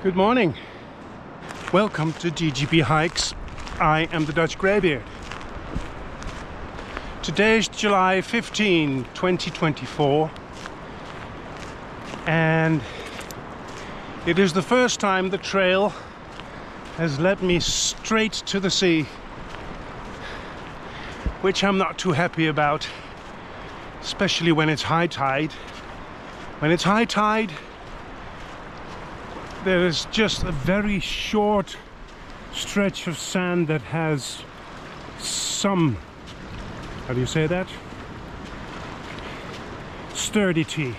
Good morning. Welcome to DGB Hikes. I am the Dutch Greybeard. Today is July 15, 2024, and it is the first time the trail has led me straight to the sea, which I'm not too happy about, especially when it's high tide. When it's high tide, there is just a very short stretch of sand that has some, how do you say that? Sturdity.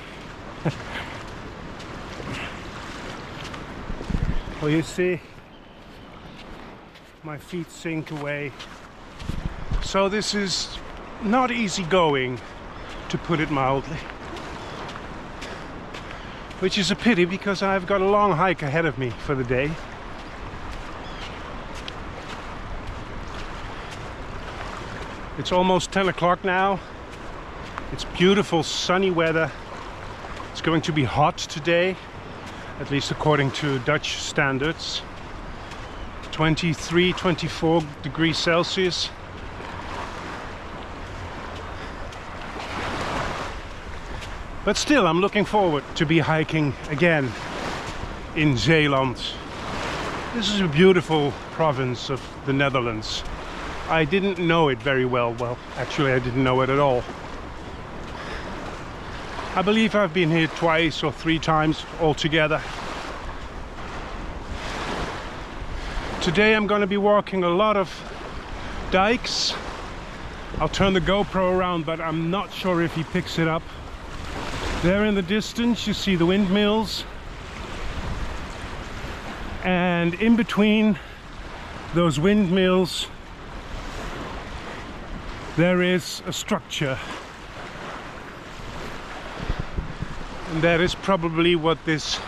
Well, you see, my feet sink away. So this is not easy going, to put it mildly. Which is a pity because I've got a long hike ahead of me for the day. It's almost 10 o'clock now. It's beautiful sunny weather. It's going to be hot today, at least according to Dutch standards. 23, 24 degrees Celsius. But still, I'm looking forward to be hiking again in Zeeland. This is a beautiful province of the Netherlands. I didn't know it very well. Well, actually, I didn't know it at all. I believe I've been here twice or three times altogether. Today I'm going to be walking a lot of dikes. I'll turn the GoPro around, but I'm not sure if he picks it up. There in the distance you see the windmills, and in between those windmills there is a structure, and that is probably what this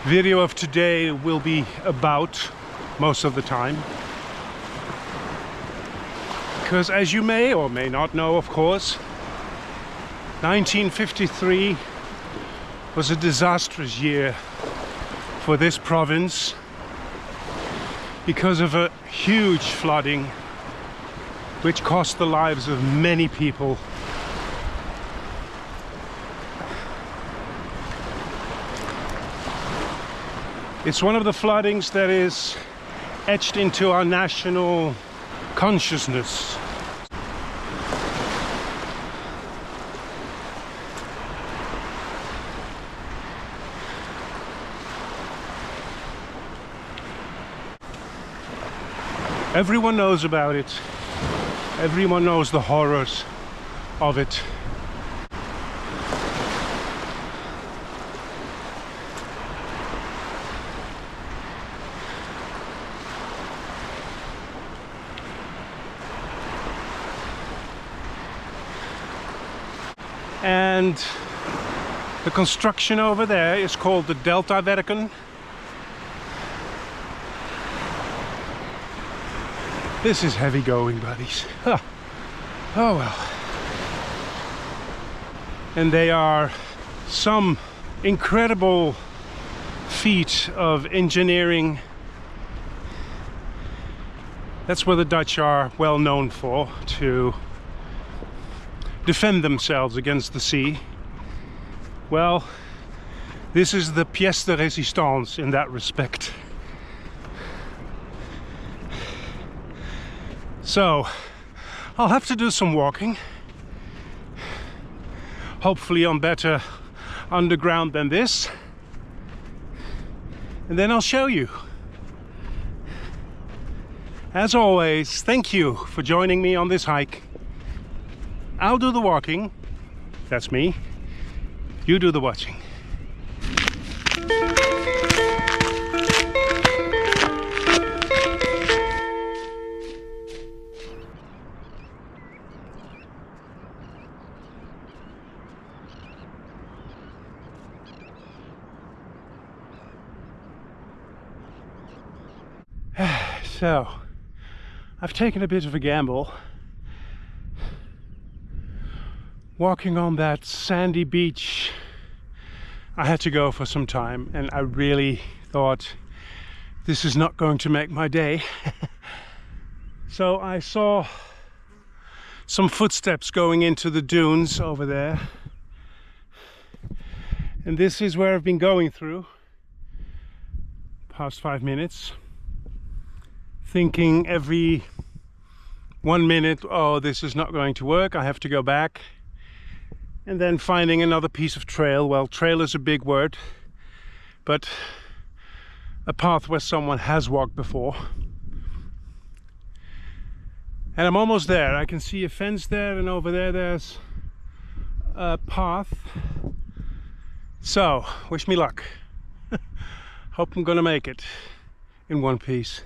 video of today will be about most of the time. Because as you may or may not know, of course, 1953 was a disastrous year for this province because of a huge flooding which cost the lives of many people. It's one of the floodings that is etched into our national consciousness. Everyone knows about it. Everyone knows the horrors of it. And the construction over there is called the Deltawerken. This is heavy going, buddies. Huh. Oh well. And they are some incredible feat of engineering. That's what the Dutch are well known for, to defend themselves against the sea. Well, this is the pièce de résistance in that respect. So, I'll have to do some walking, hopefully on better underground than this, and then I'll show you. As always, thank you for joining me on this hike. I'll do the walking, that's me, you do the watching. So, I've taken a bit of a gamble walking on that sandy beach I had to go for some time, and I really thought this is not going to make my day. So I saw some footsteps going into the dunes over there, and this is where I've been going through past 5 minutes, thinking every 1 minute, oh, this is not going to work, I have to go back, and then finding another piece of trail. Well, trail is a big word, but a path where someone has walked before. And I'm almost there. I can see a fence there, and over there there's a path. So, wish me luck. Hope I'm gonna make it in one piece.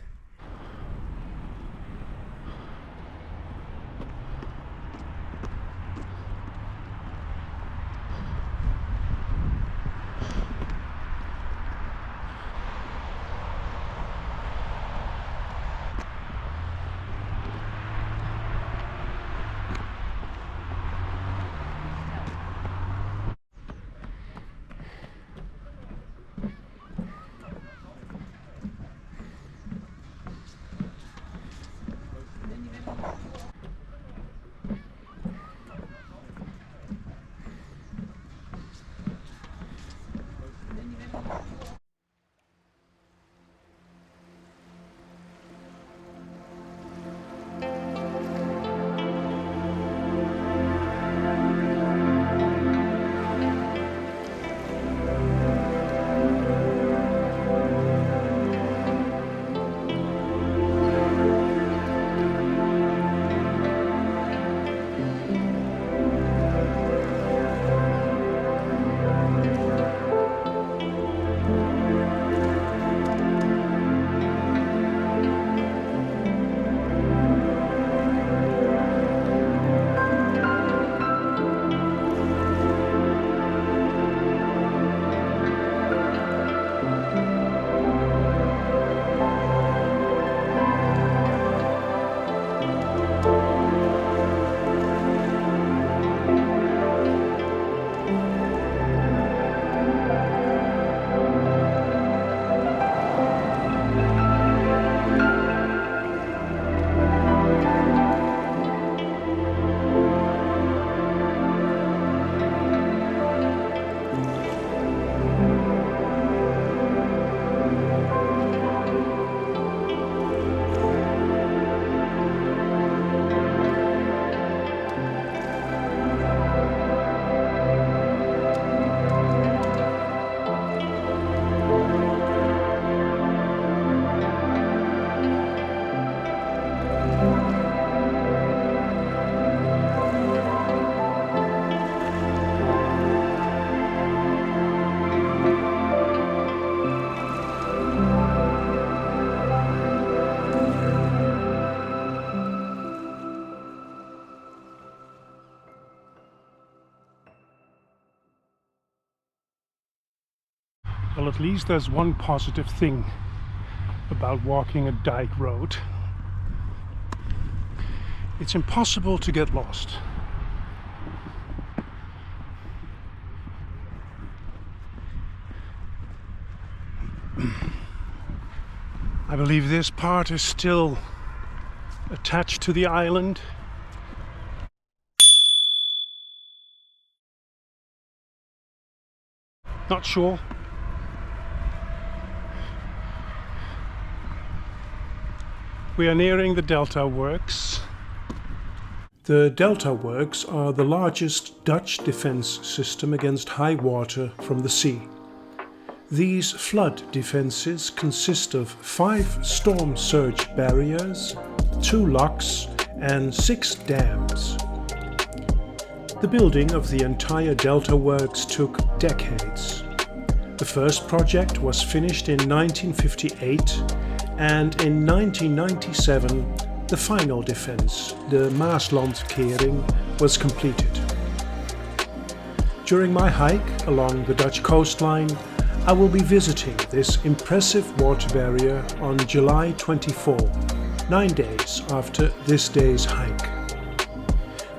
Well, at least there's one positive thing about walking a dike road. It's impossible to get lost. I believe this part is still attached to the island. Not sure. We are nearing the Delta Works. The Delta Works are the largest Dutch defense system against high water from the sea. These flood defenses consist of 5 storm surge barriers, 2 locks and 6 dams. The building of the entire Delta Works took decades. The first project was finished in 1958, and in 1997 the final defense, the Maaslandkering, was completed. During my hike along the Dutch coastline, I will be visiting this impressive water barrier on July 24, 9 days after this day's hike.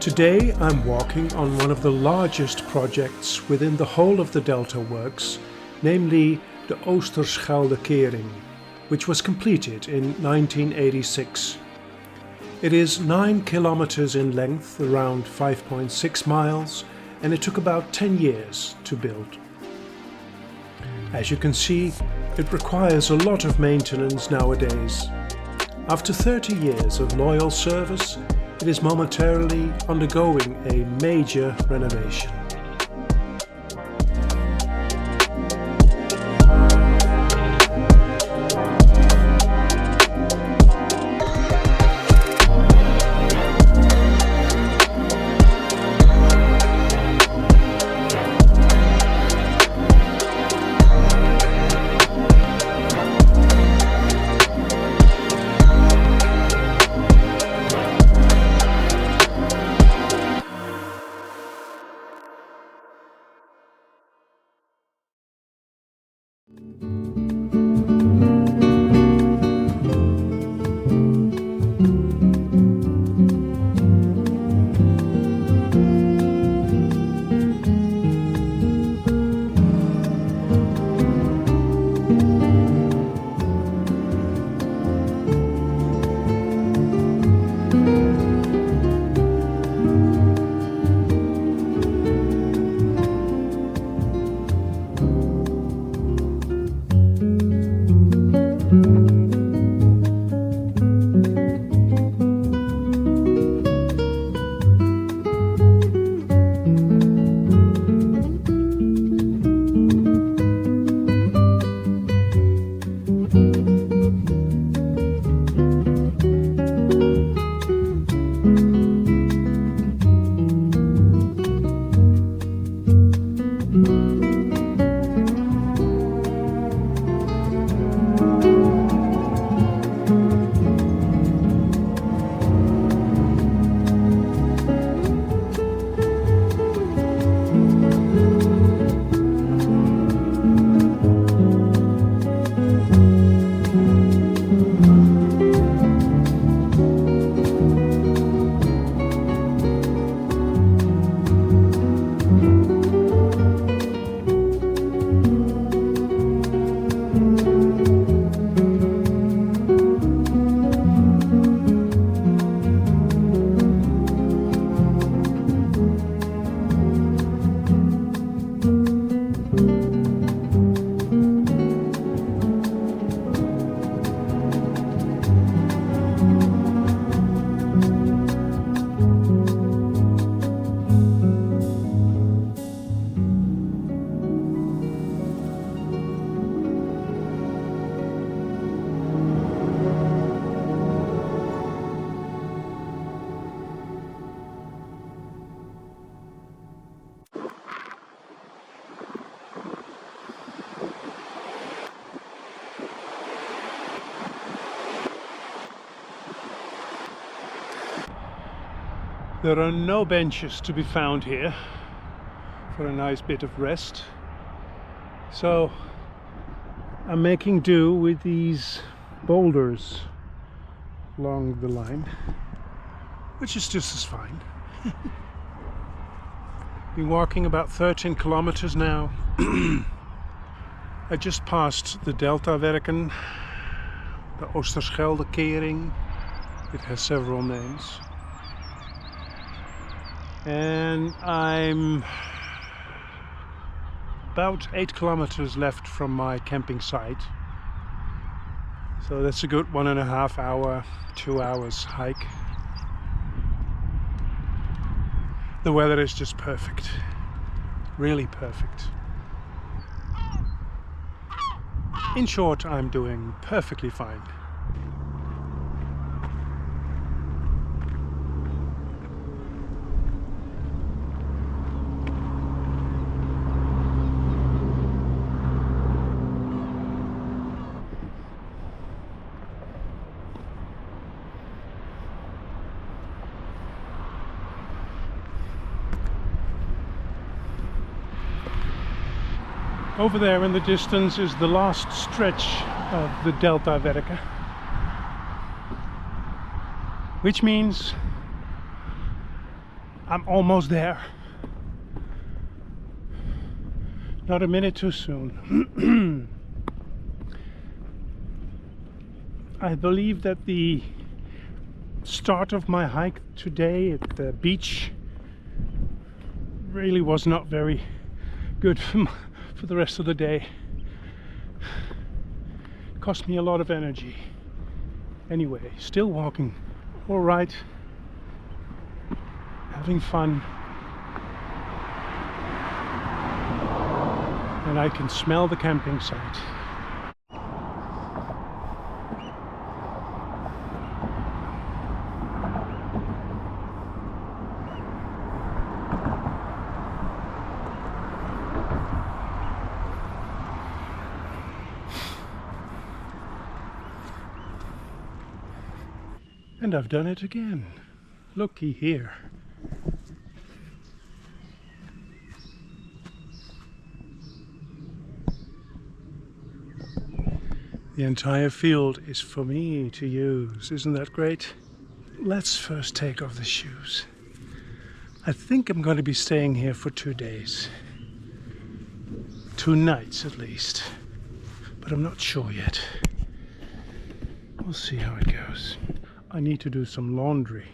Today I'm walking on one of the largest projects within the whole of the Delta Works, namely the Oranjezon Kering, which was completed in 1986. It is 9 kilometers in length, around 5.6 miles, and it took about 10 years to build. As you can see, it requires a lot of maintenance nowadays. After 30 years of loyal service, it is momentarily undergoing a major renovation. There are no benches to be found here for a nice bit of rest, so I'm making do with these boulders along the line, which is just as fine. Been walking about 13 kilometers now. I just passed the Deltawerken, the Oranjezon Kering. It has several names. And I'm about 8 kilometers left from my camping site. So that's a good 1.5 hour, 2 hours hike. The weather is just perfect, really perfect. In short, I'm doing perfectly fine. Over there in the distance is the last stretch of the Deltawerken, which means I'm almost there. Not a minute too soon. I believe that the start of my hike today at the beach really was not very good for the rest of the day. It cost me a lot of energy. Anyway, still walking all right, having fun, and I can smell the camping site. And I've done it again. Looky here. The entire field is for me to use. Isn't that great? Let's first take off the shoes. I think I'm going to be staying here for 2 days. 2 nights at least. But I'm not sure yet. We'll see how it goes. I need to do some laundry.